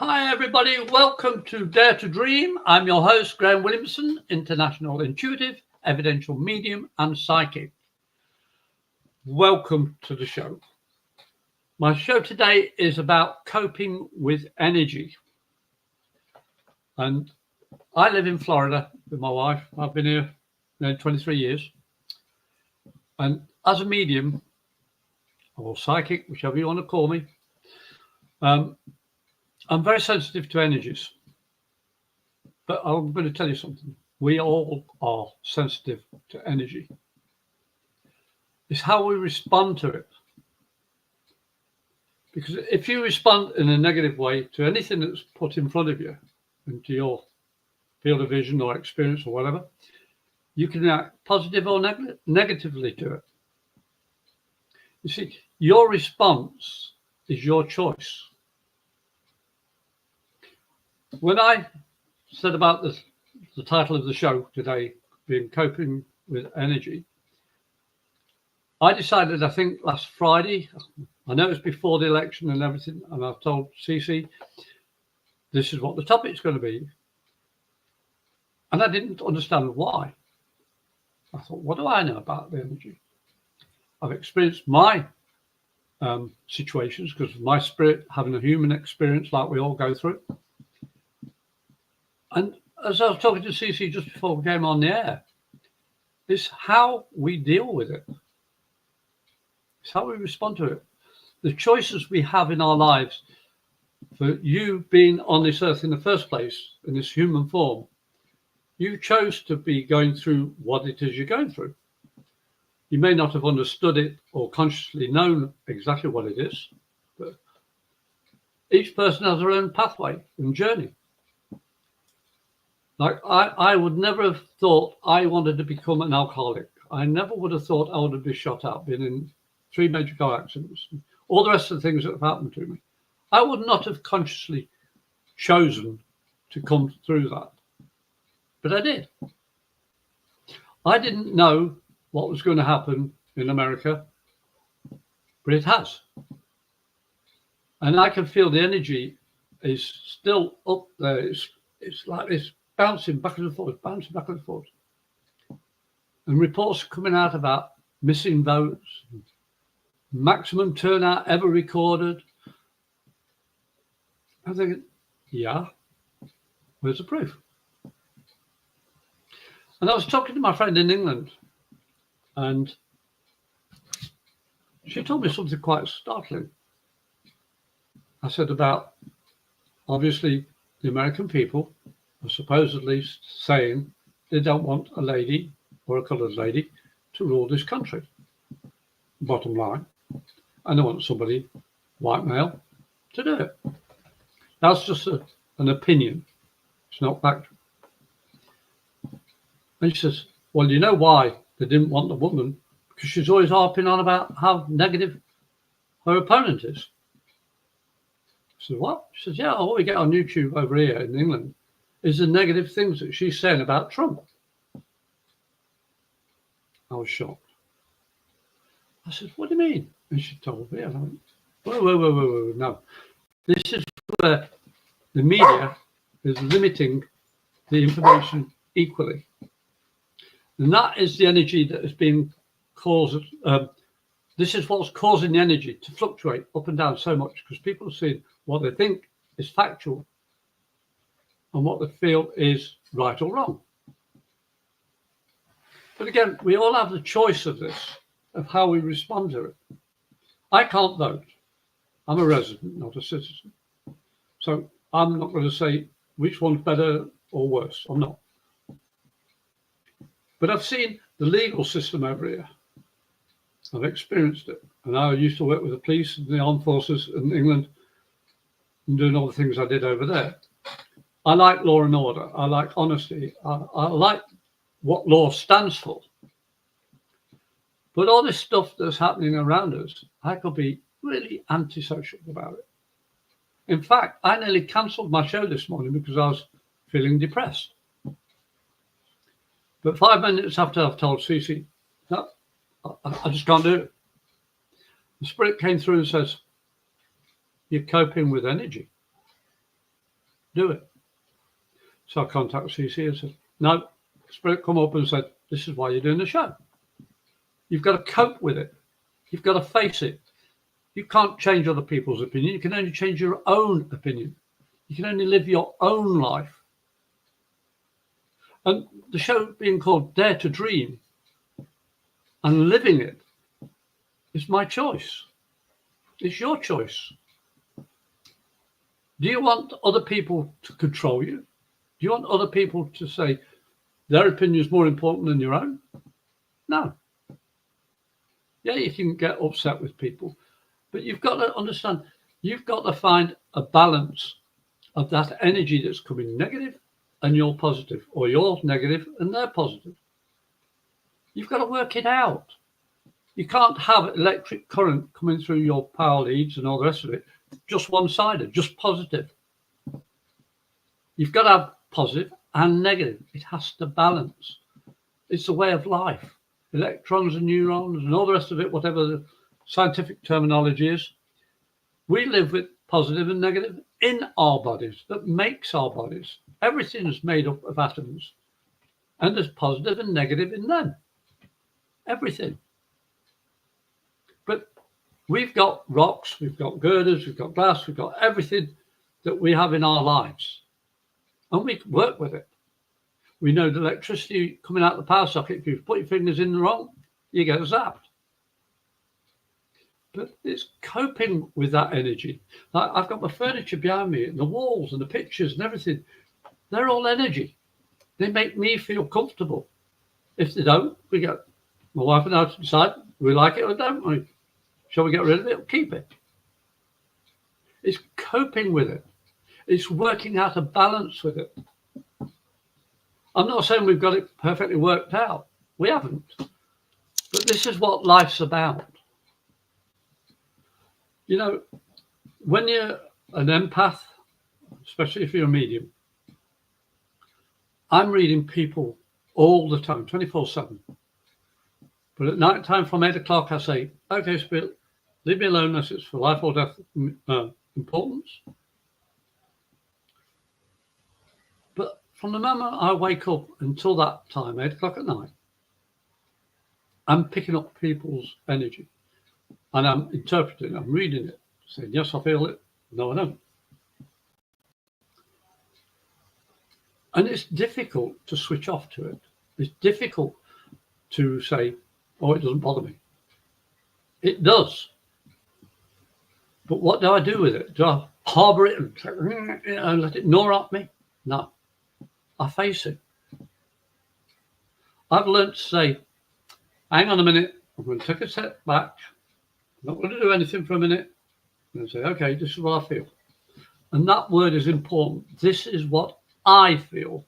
Hi everybody, welcome to Dare to Dream. I'm your host, Graham Williamson, international intuitive, evidential medium and psychic. Welcome to the show. My show today is about coping with energy. And I live in Florida with my wife. I've been here nearly 23 years. And as a medium, or psychic, whichever you want to call me, I'm very sensitive to energies, but I'm going to tell you something. We all are sensitive to energy. It's how we respond to it. Because if you respond in a negative way to anything that's put in front of you, into your field of vision or experience or whatever, you can react positive or negatively to it. You see, your response is your choice. When I said about the title of the show today being Coping with Energy, I decided, I think last Friday, I know it's before the election and everything, and I've told Cece, this is what the topic's going to be. And I didn't understand why. I thought, what do I know about the energy? I've experienced my situations because of my spirit having a human experience like we all go through. And as I was talking to Cece just before we came on the air, it's how we deal with it. It's how we respond to it. The choices we have in our lives for you being on this earth in the first place, in this human form, you chose to be going through what it is you're going through. You may not have understood it or consciously known exactly what it is, but each person has their own pathway and journey. Like I would never have thought I wanted to become an alcoholic. I never would have thought I would have been shot at, been in 3 major car accidents, all the rest of the things that have happened to me. I would not have consciously chosen to come through that, but I did. I didn't know what was going to happen in America, but it has. And I can feel the energy is still up there. It's like this, bouncing back and forth. And reports are coming out about missing votes, maximum turnout ever recorded. I'm thinking, yeah, where's the proof? And I was talking to my friend in England, and she told me something quite startling. I said about, obviously, the American people are supposedly saying they don't want a lady or a coloured lady to rule this country. Bottom line, and they want somebody, white male, to do it. That's just an opinion. It's not fact. And she says, well, you know why they didn't want the woman? Because she's always harping on about how negative her opponent is. I said, what? She says, yeah, all we get on YouTube over here in England is the negative things that she's saying about Trump. I was shocked. I said, what do you mean? And she told me, and I went, whoa, no. This is where the media is limiting the information equally. And that is the energy that has been caused. This is what's causing the energy to fluctuate up and down so much, because people are seeing what they think is factual and what they feel is right or wrong. But again, we all have the choice of this, of how we respond to it. I can't vote. I'm a resident, not a citizen. So I'm not going to say which one's better or worse. I'm not. But I've seen the legal system over here. I've experienced it. And I used to work with the police and the armed forces in England and doing all the things I did over there. I like law and order. I like honesty. I like what law stands for. But all this stuff that's happening around us, I could be really antisocial about it. In fact, I nearly cancelled my show this morning because I was feeling depressed. But 5 minutes after I've told Cece, no, I just can't do it. The spirit came through and says, you're coping with energy. do it. So I contacted CC and said, no, Spirit come up and said, this is why you're doing the show. You've got to cope with it. You've got to face it. You can't change other people's opinion. You can only change your own opinion. You can only live your own life. And the show being called Dare to Dream and living it is my choice. It's your choice. Do you want other people to control you? Do you want other people to say their opinion is more important than your own? No. Yeah, you can get upset with people, but you've got to understand, you've got to find a balance of that energy that's coming negative and you're positive, or you're negative and they're positive. You've got to work it out. You can't have electric current coming through your power leads and all the rest of it, just one-sided, just positive. You've got to have positive and negative. It has to balance. It's a way of life. Electrons and neurons and all the rest of it, whatever the scientific terminology is. We live with positive and negative in our bodies. That makes our bodies. Everything is made up of atoms. And there's positive and negative in them. Everything. But we've got rocks, we've got girders, we've got glass, we've got everything that we have in our lives. And we can work with it. We know the electricity coming out the power socket, if you put your fingers in the wrong, you get zapped. But it's coping with that energy. Like I've got my furniture behind me, and the walls and the pictures and everything. They're all energy. They make me feel comfortable. If they don't, we get my wife and I to decide we like it or don't we. Shall we get rid of it or keep it? It's coping with it. It's working out a balance with it. I'm not saying we've got it perfectly worked out. We haven't. But this is what life's about. You know, when you're an empath, especially if you're a medium, I'm reading people all the time, 24/7. But at night time from 8 o'clock, I say, okay, Spirit, leave me alone unless it's for life or death importance. But from the moment I wake up until that time, 8 o'clock at night, I'm picking up people's energy and I'm interpreting, I'm reading it, saying, yes, I feel it. No, I don't. And it's difficult to switch off to it. It's difficult to say, oh, it doesn't bother me. It does. But what do I do with it? Do I harbor it and let it gnaw at me? No. I face it. I've learned to say, hang on a minute, I'm going to take a step back. I'm not going to do anything for a minute. I'm going to say, okay, this is what I feel. And that word is important. This is what I feel.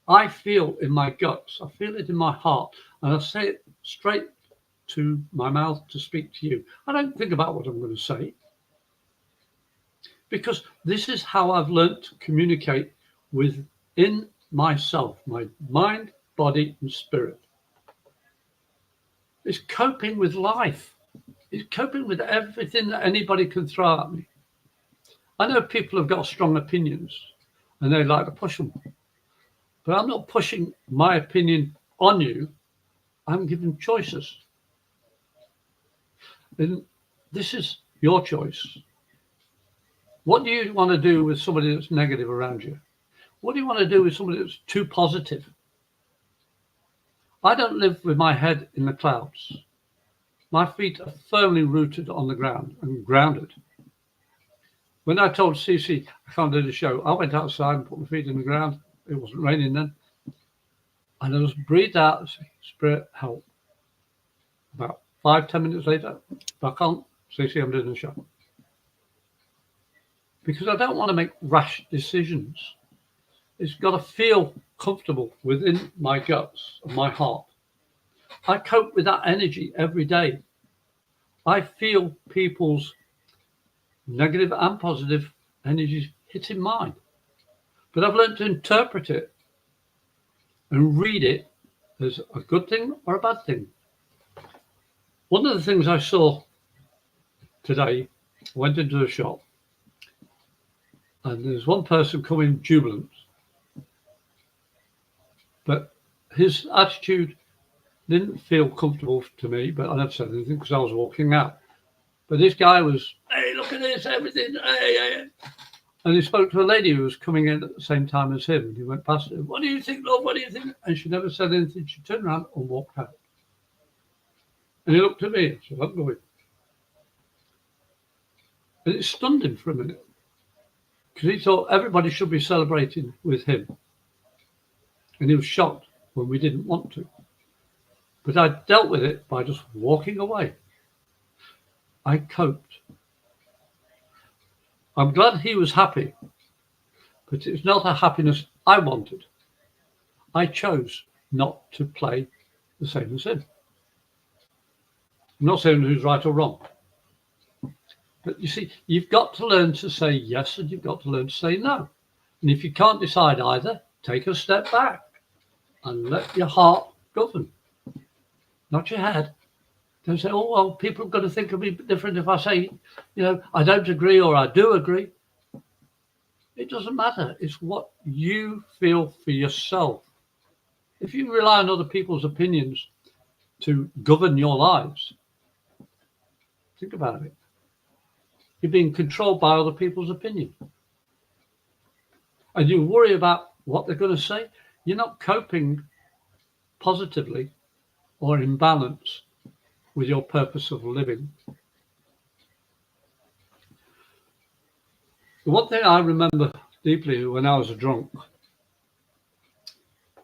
I feel in my guts. I feel it in my heart. And I say it straight to my mouth to speak to you. I don't think about what I'm going to say. Because this is how I've learned to communicate within myself, my mind, body, and spirit. It's coping with life. It's coping with everything that anybody can throw at me. I know people have got strong opinions and they like to push them. But I'm not pushing my opinion on you. I'm giving choices. And this is your choice. What do you want to do with somebody that's negative around you? What do you want to do with somebody that's too positive? I don't live with my head in the clouds. My feet are firmly rooted on the ground and grounded. When I told Cece I can't do the show, I went outside and put my feet in the ground. It wasn't raining then. And I just breathed out and said, Spirit, help. About 5-10 minutes later, back on, Cece, I'm doing the show. Because I don't want to make rash decisions. It's got to feel comfortable within my guts and my heart. I cope with that energy every day. I feel people's negative and positive energies hitting mine. But I've learned to interpret it and read it as a good thing or a bad thing. One of the things I saw today, I went into the shop And there's one person coming jubilant, but his attitude didn't feel comfortable to me, but I never said anything because I was walking out. But this guy was, hey, look at this, everything, hey, hey. And he spoke to a lady who was coming in at the same time as him. And he went past her, what do you think, love, what do you think? And she never said anything. She turned around and walked out. And he looked at me and said, I'm going. And it stunned him for a minute, because he thought everybody should be celebrating with him. And he was shocked when we didn't want to. But I dealt with it by just walking away. I coped. I'm glad he was happy, but it's not a happiness I wanted. I chose not to play the same as him. I'm not saying who's right or wrong. But you see, you've got to learn to say yes and you've got to learn to say no. And if you can't decide either, take a step back and let your heart govern, not your head. Don't say, oh, well, people are going to think of me different if I say, I don't agree or I do agree. It doesn't matter. It's what you feel for yourself. If you rely on other people's opinions to govern your lives, think about it. You're being controlled by other people's opinion. And you worry about what they're going to say. You're not coping positively or in balance with your purpose of living. The one thing I remember deeply when I was a drunk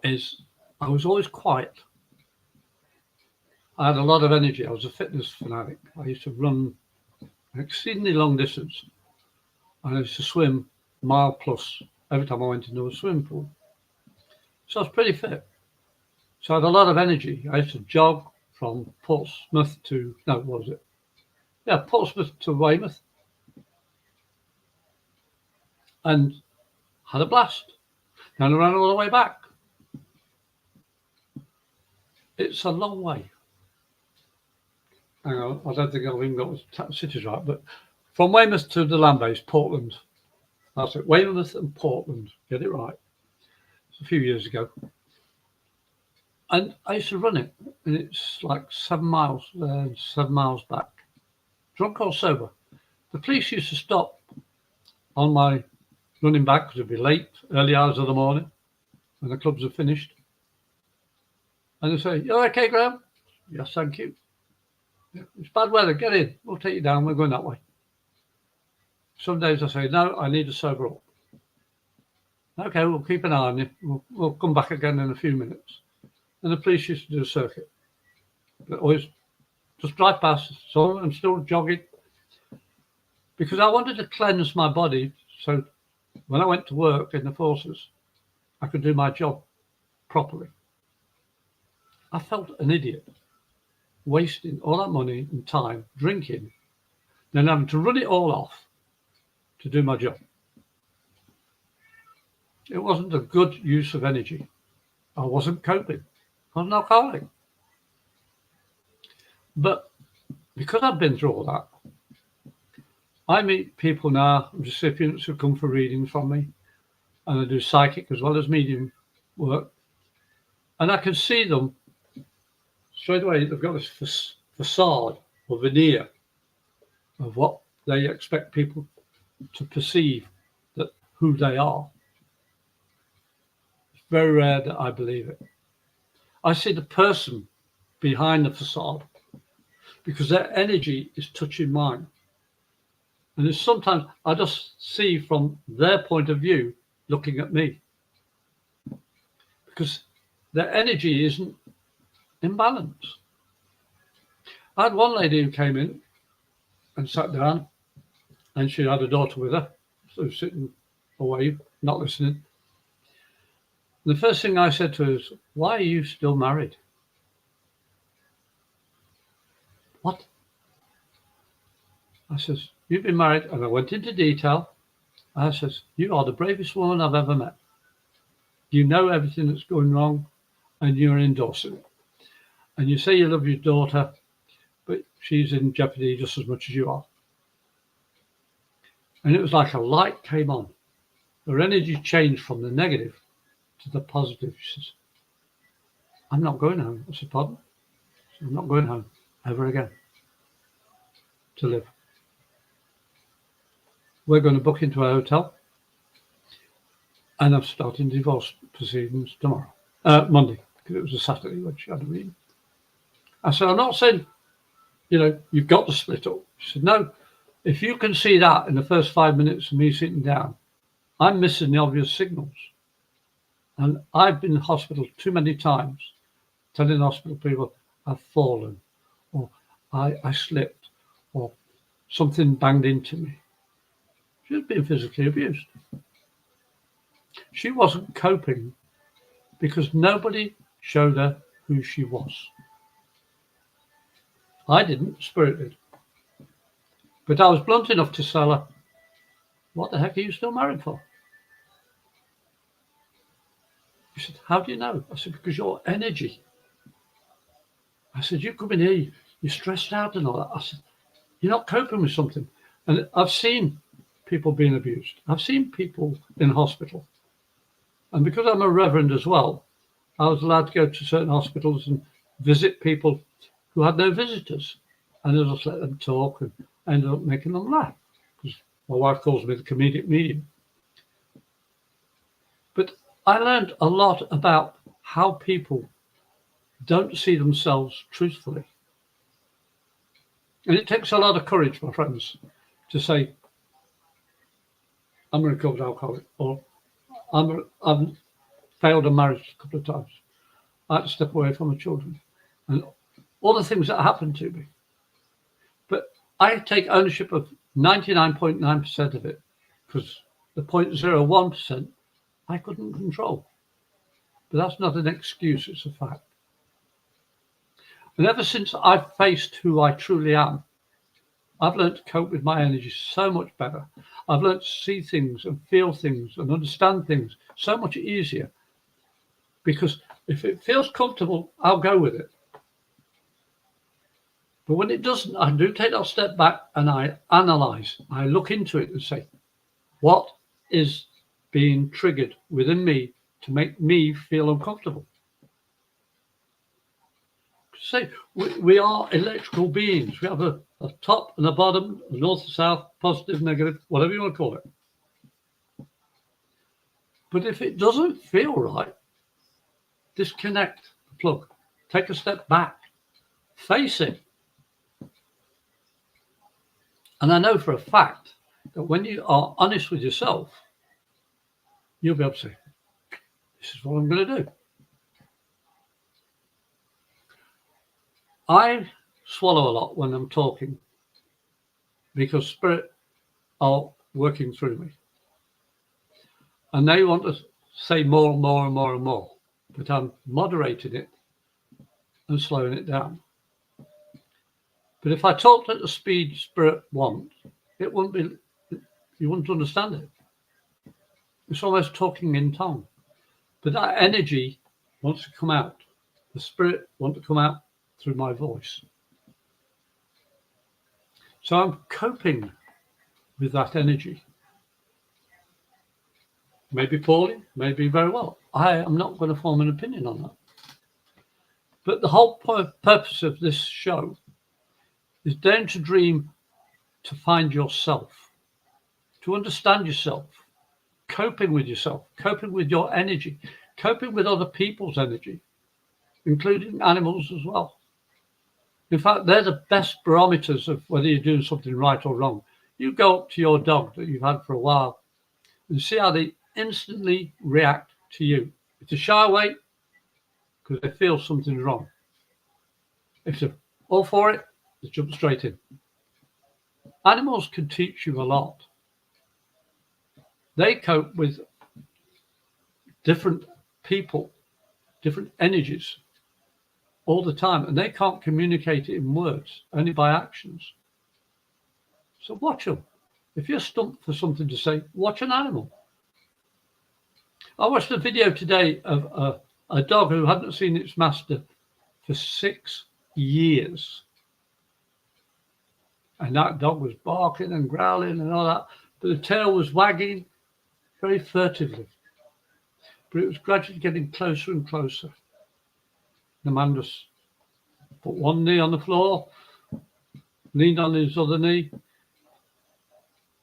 is I was always quiet. I had a lot of energy. I was a fitness fanatic. I used to run an exceedingly long distance. And I used to swim mile plus every time I went into a swimming pool. So I was pretty fit. So I had a lot of energy. I used to jog from Portsmouth to, Portsmouth to Weymouth. And had a blast. Then I ran all the way back. It's a long way. Hang on, I don't think I've even got the cities right, but from Weymouth to the land base, Portland. That's it, Weymouth and Portland. Get it right. It's a few years ago. And I used to run it, and it's like 7 miles there and 7 miles back. Drunk or sober. The police used to stop on my running back because it'd be late, early hours of the morning, when the clubs are finished. And they say, you okay, Graham? Yes, thank you. Yeah, it's bad weather, get in. We'll take you down, we're going that way. Some days I say, no, I need to sober up. Okay, we'll keep an eye on you. We'll come back again in a few minutes. And the police used to do a circuit. But always just drive past, so I'm still jogging. Because I wanted to cleanse my body so when I went to work in the forces, I could do my job properly. I felt an idiot, wasting all that money and time drinking, then having to run it all off to do my job. It wasn't a good use of energy. I wasn't coping. I was an alcoholic. But because I've been through all that, I meet people now, recipients who come for readings from me, and I do psychic as well as medium work, and I can see them straight away. They've got this facade or veneer of what they expect people to perceive that who they are. It's very rare that I believe it. I see the person behind the facade because their energy is touching mine. And there's sometimes I just see from their point of view looking at me because their energy isn't in balance. I had one lady who came in and sat down, and she had a daughter with her, so sitting away, not listening. And the first thing I said to her is, why are you still married? What? I says, you've been married, and I went into detail. I says, you are the bravest woman I've ever met. You know everything that's going wrong, and you're endorsing it. And you say you love your daughter, but she's in jeopardy just as much as you are. And it was like a light came on. her energy changed from the negative to the positive. She says, I'm not going home. I said, pardon? I'm not going home ever again to live. We're going to book into a hotel, and I'm starting divorce proceedings tomorrow, Monday, because it was a Saturday when she had a reading. I said, I'm not saying, you've got to split up. She said, no, if you can see that in the first 5 minutes of me sitting down, I'm missing the obvious signals. And I've been in hospital too many times telling hospital people I've fallen, or I slipped, or something banged into me. She was being physically abused. She wasn't coping because nobody showed her who she was. I didn't, Spirit did. But I was blunt enough to tell her, what the heck are you still married for? She said, how do you know? I said, because your energy. I said, you come in here, you're stressed out and all that. I said, you're not coping with something. And I've seen people being abused. I've seen people in hospital. And because I'm a reverend as well, I was allowed to go to certain hospitals and visit people who had no visitors. And I just let them talk and I ended up making them laugh. Because my wife calls me the comedic medium. But I learned a lot about how people don't see themselves truthfully. And it takes a lot of courage, my friends, to say, I'm a recovered alcoholic, or I've failed a marriage a couple of times. I had to step away from my children and all the things that happened to me. But I take ownership of 99.9% of it, because the 0.01% I couldn't control. But that's not an excuse, it's a fact. And ever since I've faced who I truly am, I've learned to cope with my energy so much better. I've learned to see things and feel things and understand things so much easier. Because if it feels comfortable, I'll go with it. But when it doesn't, I do take that step back and I analyze. I look into it and say, what is being triggered within me to make me feel uncomfortable? Say, we are electrical beings. We have a top and a bottom, a north and south, positive, negative, whatever you want to call it. But if it doesn't feel right, disconnect the plug. Take a step back. Face it. And I know for a fact that when you are honest with yourself, you'll be able to say, this is what I'm going to do. I swallow a lot when I'm talking because Spirit are working through me. And they want to say more and more and more and more. But I'm moderating it and slowing it down. But if I talked at the speed Spirit wants, it wouldn't be, you wouldn't understand it. It's almost talking in tongue. But that energy wants to come out. The Spirit wants to come out through my voice. So I'm coping with that energy. Maybe poorly, maybe very well. I am not going to form an opinion on that. But the whole purpose of this show is daring to dream, to find yourself, to understand yourself, coping with yourself, coping with your energy, coping with other people's energy, including animals as well. In fact, they're the best barometers of whether you're doing something right or wrong. You go up to your dog that you've had for a while and see how they instantly react to you. If they shy away, because they feel something's wrong. If they're all for it, they jump straight in. Animals can teach you a lot. They cope with different people, different energies all the time, and they can't communicate it in words, only by actions. So watch them. If you're stumped for something to say, watch an animal. I watched a video today of a dog who hadn't seen its master for 6 years. And that dog was barking and growling and all that, but the tail was wagging. very furtively. But it was gradually getting closer and closer. The man just put one knee on the floor, leaned on his other knee,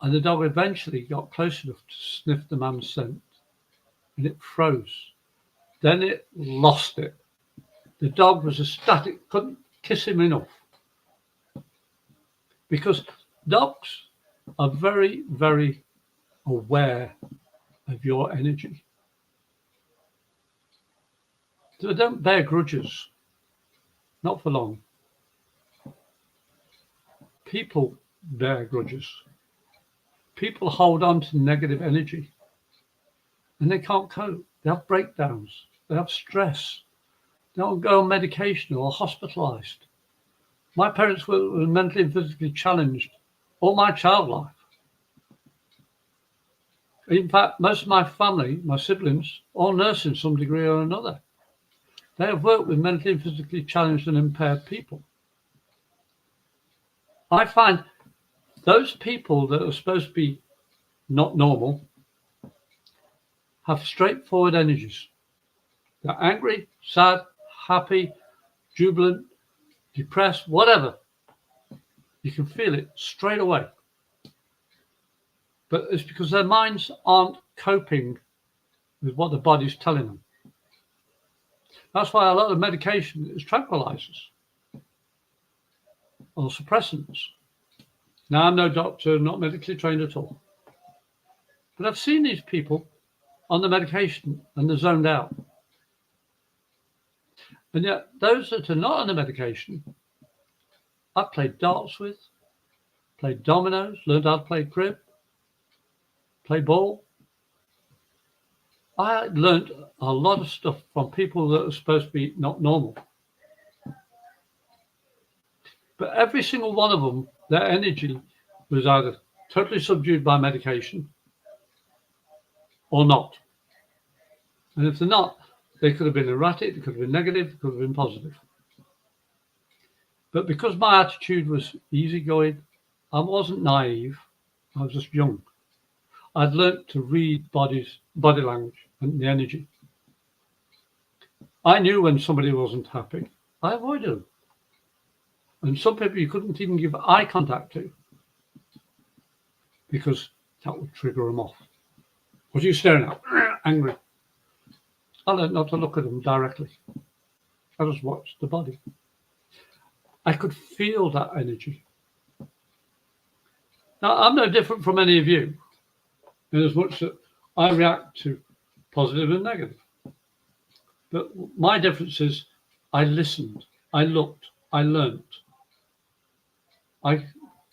and the dog eventually got close enough to sniff the man's scent, and it froze. Then it lost it. The dog was ecstatic, couldn't kiss him enough. Because dogs are very, very aware of your energy. They don't bear grudges, not for long. People bear grudges. People hold on to negative energy and they can't cope. They have breakdowns. They have stress. They don't go on medication or hospitalized. My parents were mentally and physically challenged all my child life. In fact, most of my family, my siblings, all nurse in some degree or another. They have worked with mentally and physically challenged and impaired people. I find those people that are supposed to be not normal have straightforward energies. They're angry, sad, happy, jubilant, depressed, whatever. You can feel it straight away. But it's because their minds aren't coping with what the body's telling them. That's why a lot of medication is tranquilizers or suppressants. Now, I'm no doctor, not medically trained at all. But I've seen these people on the medication and they're zoned out. And yet, those that are not on the medication, I've played darts with, played dominoes, learned how to play crib, play ball. I learned a lot of stuff from people that are supposed to be not normal. But every single one of them, their energy was either totally subdued by medication or not. And if they're not, they could have been erratic, they could have been negative, they could have been positive. But because my attitude was easygoing, I wasn't naive, I was just young. I'd learnt to read body language and the energy. I knew when somebody wasn't happy. I avoided them. And some people you couldn't even give eye contact to because that would trigger them off. What are you staring at? Angry. I learned not to look at them directly. I just watched the body. I could feel that energy. Now, I'm no different from any of you, in as much that I react to positive and negative. But my difference is I listened, I looked, I learnt. I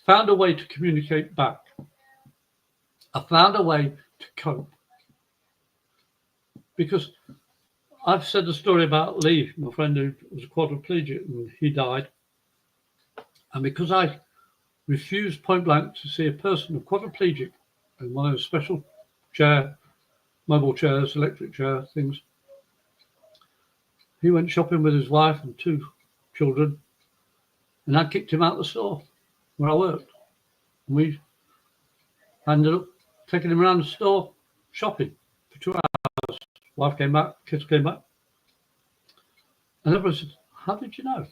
found a way to communicate back. I found a way to cope. Because I've said the story about Lee, my friend who was a quadriplegic, and he died. And because I refused point blank to see a person, a quadriplegic, in one of those special mobile chairs, electric chair things, he went shopping with his wife and 2 children, and I kicked him out the store where I worked. And we ended up taking him around the store shopping for 2 hours. Wife came back, kids came back. And everyone said, "How did you know?"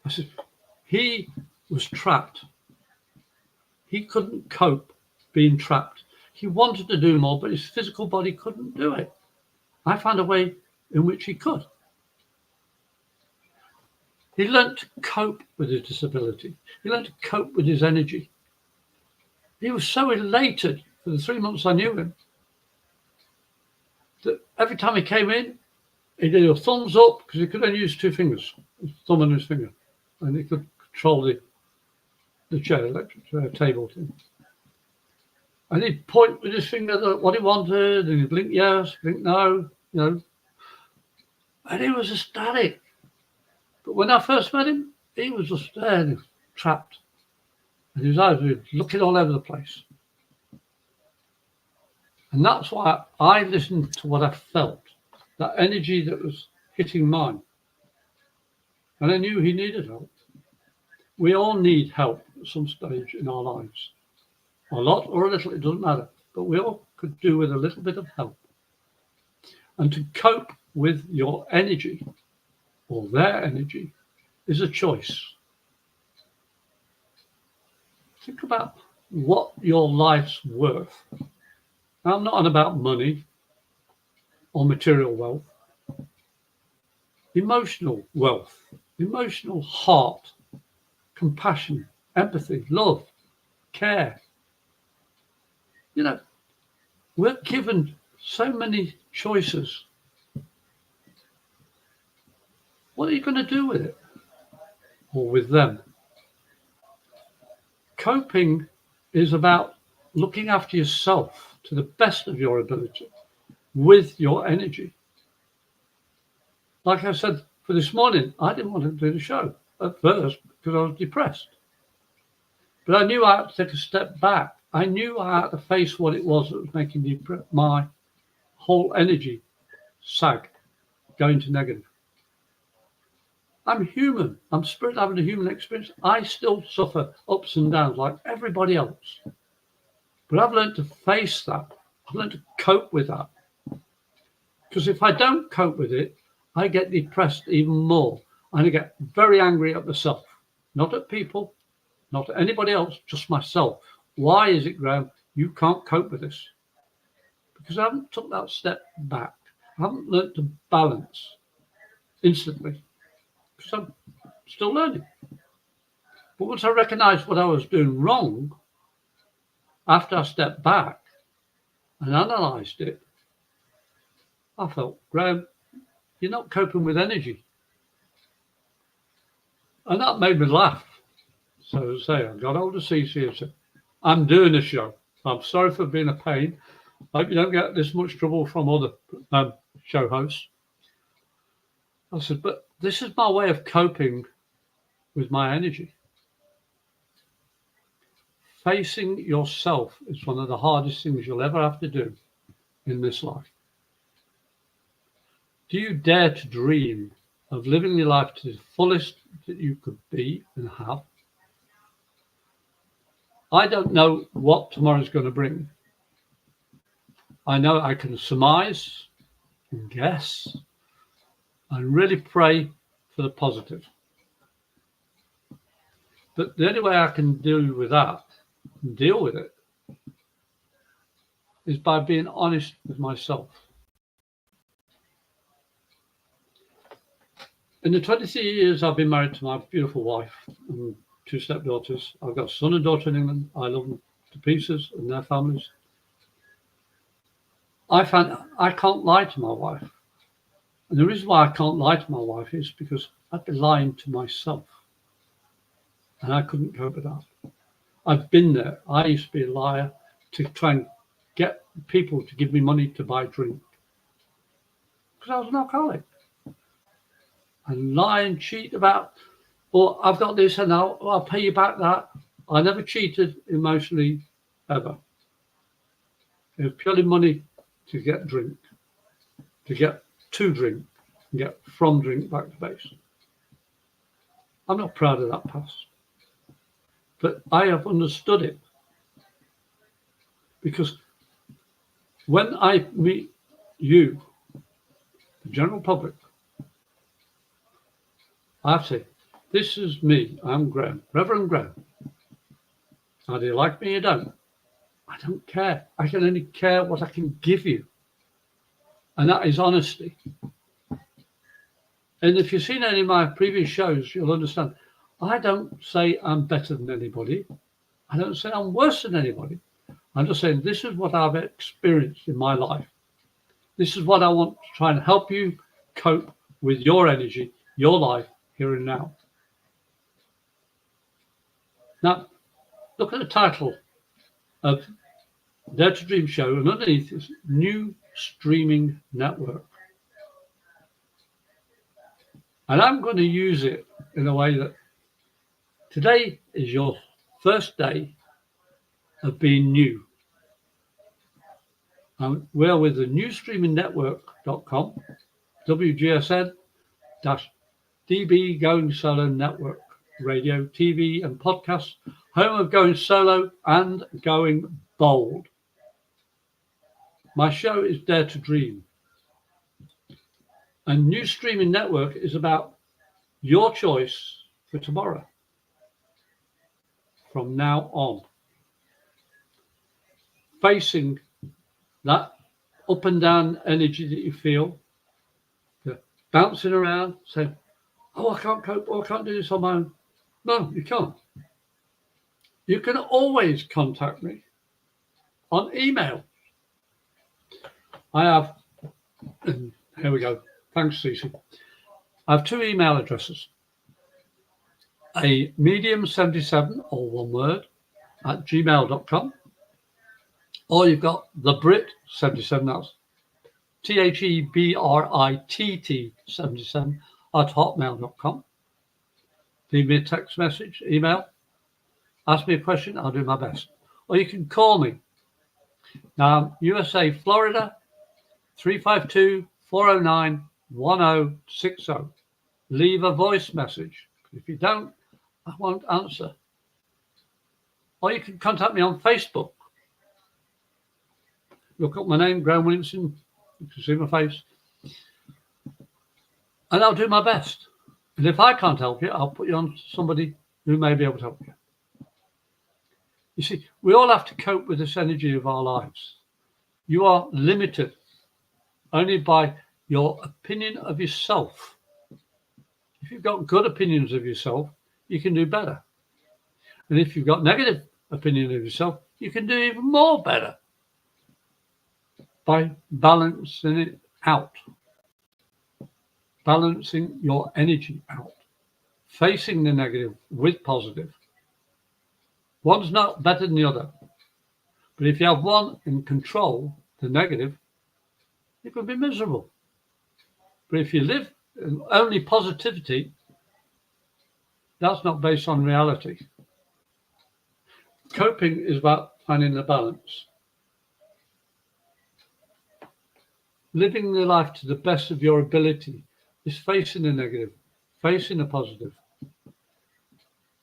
I said, he was trapped. He couldn't cope being trapped. He wanted to do more, but his physical body couldn't do it. I found a way in which he could. He learned to cope with his disability. He learned to cope with his energy. He was so elated for the 3 months I knew him that every time he came in, he did a thumbs up because he could only use 2 fingers, his thumb and his finger, and he could control the chair, electric chair, table thing. And he'd point with his finger at what he wanted, and he'd blink yes, blink no, you know. And he was ecstatic. But when I first met him, he was just there, trapped. And his eyes were looking all over the place. And that's why I listened to what I felt, that energy that was hitting mine. And I knew he needed help. We all need help at some stage in our lives. A lot or a little, it doesn't matter. but we all could do with a little bit of help. And to cope with your energy or their energy is a choice. Think about what your life's worth. Now, I'm not on about money or material wealth. Emotional wealth, emotional heart, compassion, empathy, love, care. You know, we're given so many choices. What are you going to do with it or with them? Coping is about looking after yourself to the best of your ability with your energy. Like I said for this morning, I didn't want to do the show at first because I was depressed. But I knew I had to take a step back. I knew I had to face what it was that was making my whole energy sag, going to negative. I'm human. I'm spirit having a human experience. I still suffer ups and downs like everybody else. But I've learned to face that. I've learned to cope with that. Because if I don't cope with it, I get depressed even more. And I get very angry at myself. Not at people, not at anybody else, just myself. Why is it, Graham, you can't cope with this? Because I haven't took that step back. I haven't learned to balance instantly. Because I'm still learning. But once I recognized what I was doing wrong, after I stepped back and analyzed it, I felt, Graham, you're not coping with energy. And that made me laugh. So to say, I got hold of CC and said, I'm doing a show. I'm sorry for being a pain. I hope you don't get this much trouble from other show hosts. I said, but this is my way of coping with my energy. Facing yourself is one of the hardest things you'll ever have to do in this life. Do you dare to dream of living your life to the fullest that you could be and have? I don't know what tomorrow's going to bring. I know I can surmise and guess and really pray for the positive. But the only way I can deal with that and deal with it is by being honest with myself. In the 23 years I've been married to my beautiful wife and 2 stepdaughters, I've got a son and daughter in England. I love them to pieces and their families. I found I can't lie to my wife. And the reason why I can't lie to my wife is because I'd be lying to myself. And I couldn't cope with that. I've been there. I used to be a liar to try and get people to give me money to buy drink. Because I was an alcoholic. And lie and cheat about, well, I've got this and I'll pay you back that. I never cheated emotionally ever. It was purely money to get drink, to get to drink, and get from drink back to base. I'm not proud of that past. But I have understood it. Because when I meet you, the general public, I have to say, this is me. I'm Graham, Reverend Graham. Either you like me or you don't. I don't care. I can only care what I can give you. And that is honesty. And if you've seen any of my previous shows, you'll understand. I don't say I'm better than anybody. I don't say I'm worse than anybody. I'm just saying this is what I've experienced in my life. This is what I want to try and help you cope with your energy, your life, here and now. Now, look at the title of Dare to Dream Show, and underneath is New Streaming Network. And I'm going to use it in a way that today is your first day of being new. We're with the newstreamingnetwork.com, WGSN-DB Going Solo Network, radio, TV and podcasts, home of Going Solo and Going Bold. My show is Dare to Dream. A new streaming network is about your choice for tomorrow. From now on, facing that up and down energy that you feel, bouncing around, saying, oh, I can't cope, or I can't do this on my own. No, you can't. You can always contact me on email. I have, and here we go. Thanks, Cece. I have two email addresses. A medium77, all one word, at gmail.com. Or you've got the Brit77, that's THEBRITT77 at hotmail.com. Leave me a text message, email, ask me a question, I'll do my best. Or you can call me. Now, USA, Florida, 352-409-1060. Leave a voice message. If you don't, I won't answer. Or you can contact me on Facebook. Look up my name, Graham Williamson. You can see my face. And I'll do my best. And if I can't help you, I'll put you on to somebody who may be able to help you. You see, we all have to cope with this energy of our lives. You are limited only by your opinion of yourself. If you've got good opinions of yourself, you can do better. And if you've got negative opinion of yourself, you can do even more better by balancing it out. Balancing your energy out. Facing the negative with positive. One's not better than the other. But if you have one in control, the negative, you can be miserable. But if you live in only positivity, that's not based on reality. Coping is about finding the balance. Living the life to the best of your ability is facing the negative, facing the positive.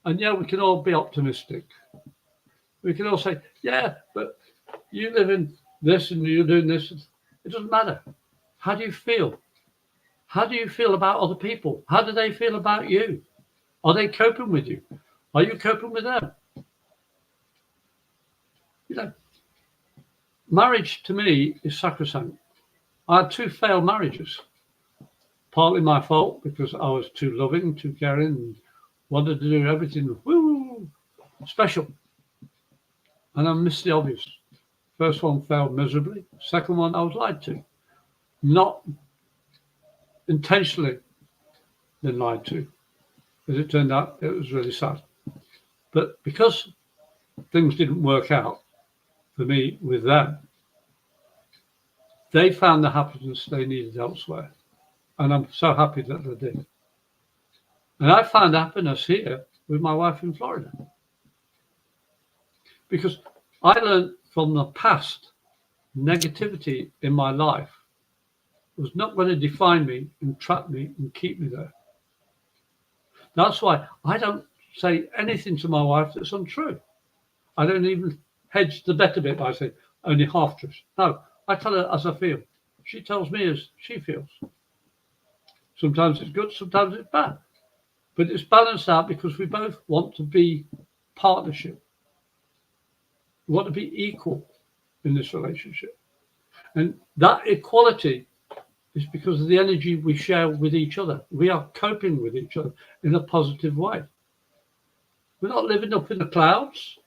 And yeah, we can all be optimistic. We can all say, yeah, but you live in this and you're doing this. It doesn't matter. How do you feel? How do you feel about other people? How do they feel about you? Are they coping with you? Are you coping with them? You know, marriage to me is sacrosanct. I had 2 failed marriages. Partly my fault because I was too loving, too caring, and wanted to do everything special. And I missed the obvious. First one failed miserably. Second one, I was lied to. Not intentionally been lied to. As it turned out, it was really sad. But because things didn't work out for me with them, they found the happiness they needed elsewhere. And I'm so happy that they did. And I found happiness here with my wife in Florida. Because I learned from the past, negativity in my life was not going to define me and trap me and keep me there. That's why I don't say anything to my wife that's untrue. I don't even hedge the bet a bit by saying only half truths. No, I tell her as I feel. She tells me as she feels. Sometimes it's good, sometimes it's bad. But it's balanced out because we both want to be partnership. We want to be equal in this relationship. And that equality is because of the energy we share with each other. We are coping with each other in a positive way. We're not living up in the clouds,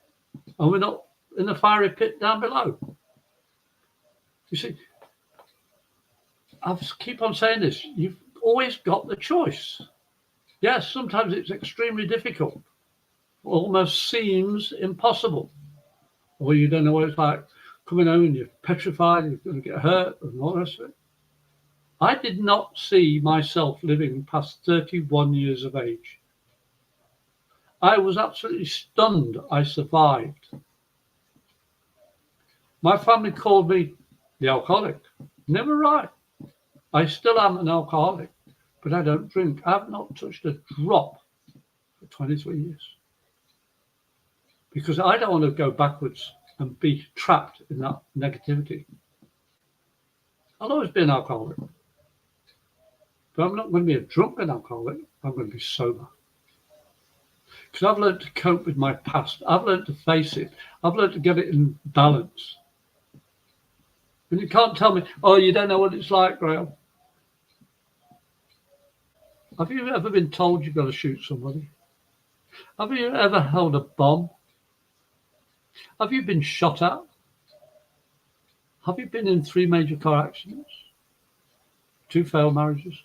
and we're not in the fiery pit down below. You see, I keep on saying this, you've always got the choice. Yes, sometimes it's extremely difficult, almost seems impossible. Or you don't know what it's like coming home and you're petrified, you're going to get hurt and all the rest of it. I did not see myself living past 31 years of age. I was absolutely stunned I survived. My family called me the alcoholic. Never right. I still am an alcoholic, but I don't drink. I have not touched a drop for 23 years. Because I don't want to go backwards and be trapped in that negativity. I'll always be an alcoholic. But I'm not going to be a drunken alcoholic. I'm going to be sober. Because I've learned to cope with my past. I've learned to face it. I've learned to get it in balance. And you can't tell me, oh, you don't know what it's like, Graham. Have you ever been told you've got to shoot somebody? Have you ever held a bomb? Have you been shot at? Have you been in 3 major car accidents? 2 failed marriages?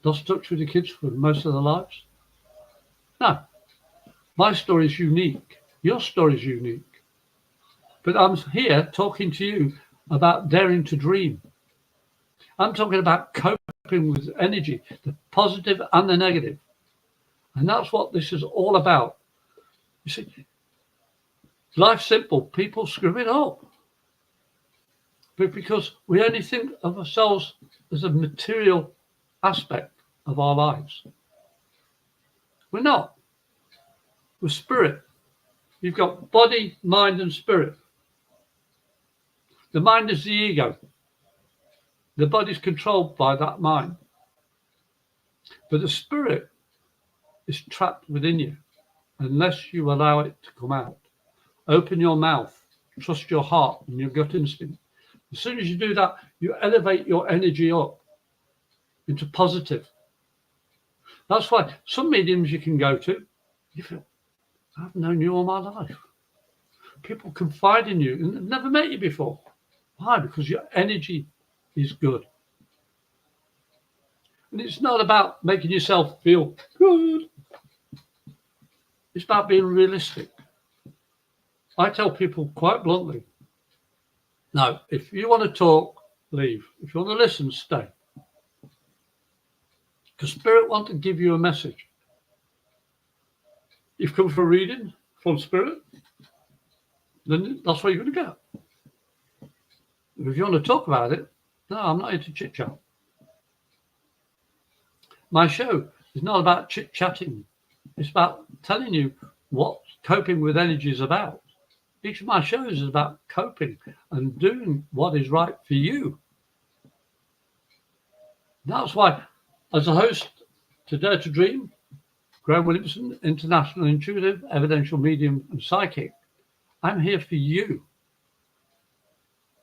Lost touch with your kids for most of their lives? No. My story is unique. Your story is unique. But I'm here talking to you about daring to dream. I'm talking about coping with energy, the positive and the negative. And that's what this is all about. You see, life's simple. People screw it up. But because we only think of ourselves as a material aspect of our lives. We're not. We're spirit. You've got body, mind, and spirit. The mind is the ego. The body's controlled by that mind. But the spirit is trapped within you unless you allow it to come out. Open your mouth. Trust your heart and your gut instinct. As soon as you do that, you elevate your energy up into positive. That's why some mediums you can go to, you feel, I've known you all my life. People confide in you and they've never met you before. Why? Because your energy is good. And it's not about making yourself feel good. It's about being realistic. I tell people quite bluntly, no, if you want to talk, leave. If you want to listen, stay. Because Spirit wants to give you a message. You've come for a reading from Spirit, then that's what you're going to get. If you want to talk about it, no, I'm not here to chit-chat. My show is not about chit-chatting. It's about telling you what coping with energy is about. Each of my shows is about coping and doing what is right for you. That's why, as a host to Dare to Dream, Graham Williamson, International Intuitive, Evidential Medium and Psychic, I'm here for you.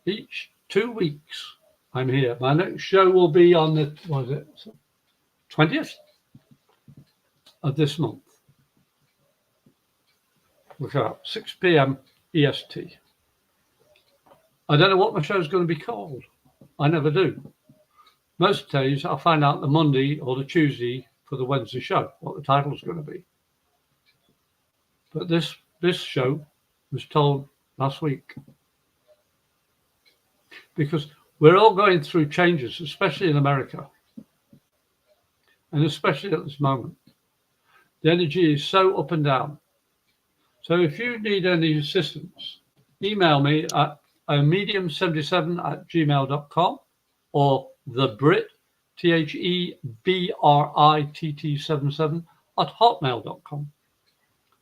Each 2 weeks, I'm here. My next show will be on the 20th of this month. Look out, 6 p.m. EST. I don't know what my show is going to be called. I never do. Most days I'll find out the Monday or the Tuesday for the Wednesday show, what the title is going to be. But this show was told last week. Because we're all going through changes, especially in America. And especially at this moment. The energy is so up and down. So if you need any assistance, email me at medium77@gmail.com or thebrit, THEBRITT77 @hotmail.com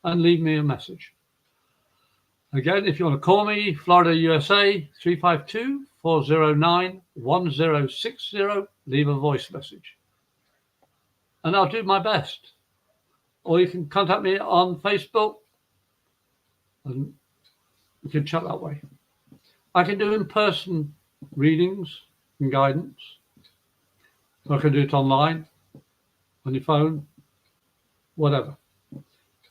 and leave me a message. Again, if you want to call me, Florida, USA, 352-409-1060, leave a voice message. And I'll do my best. Or you can contact me on Facebook and we can chat that way. I can do in-person readings and guidance. I can do it online, on your phone, whatever.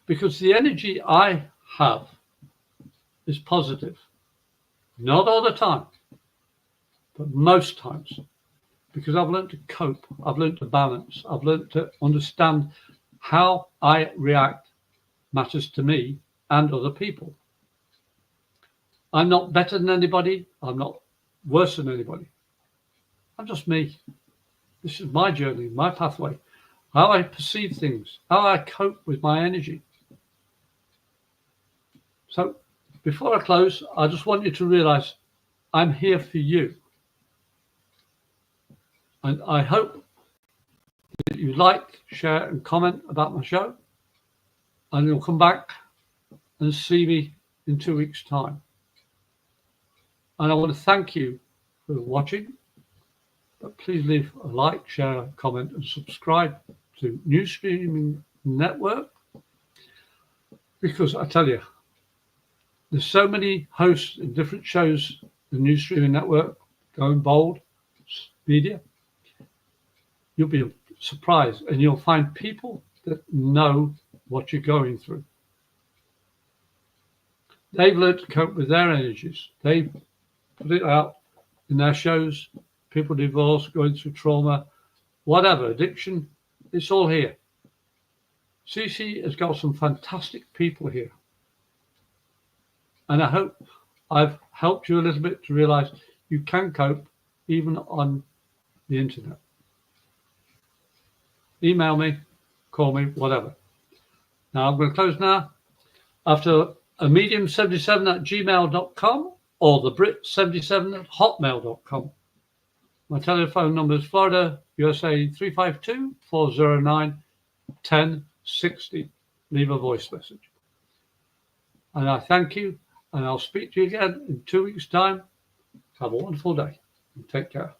Because the energy I have is positive. Not all the time, but most times. Because I've learned to cope. I've learned to balance. I've learned to understand how I react matters to me and other people. I'm not better than anybody. I'm not worse than anybody. I'm just me. This is my journey, my pathway, how I perceive things, how I cope with my energy. So before I close, I just want you to realize I'm here for you. And I hope that you like, share, and comment about my show. And you'll come back and see me in 2 weeks' time. And I want to thank you for watching. But please leave a like, share, a comment, and subscribe to News Streaming Network. Because I tell you, there's so many hosts in different shows, the News Streaming Network, Going Bold, Media. You'll be surprised, and you'll find people that know what you're going through. They've learned to cope with their energies. They put it out in their shows. People divorced, going through trauma, whatever, addiction, it's all here. CC has got some fantastic people here. And I hope I've helped you a little bit to realize you can cope even on the internet. Email me, call me, whatever. Now I'm going to close now. After a medium77@gmail.com or the brit77@hotmail.com. My telephone number is Florida, USA 352-409-1060. Leave a voice message. And I thank you, and I'll speak to you again in 2 weeks' time. Have a wonderful day and take care.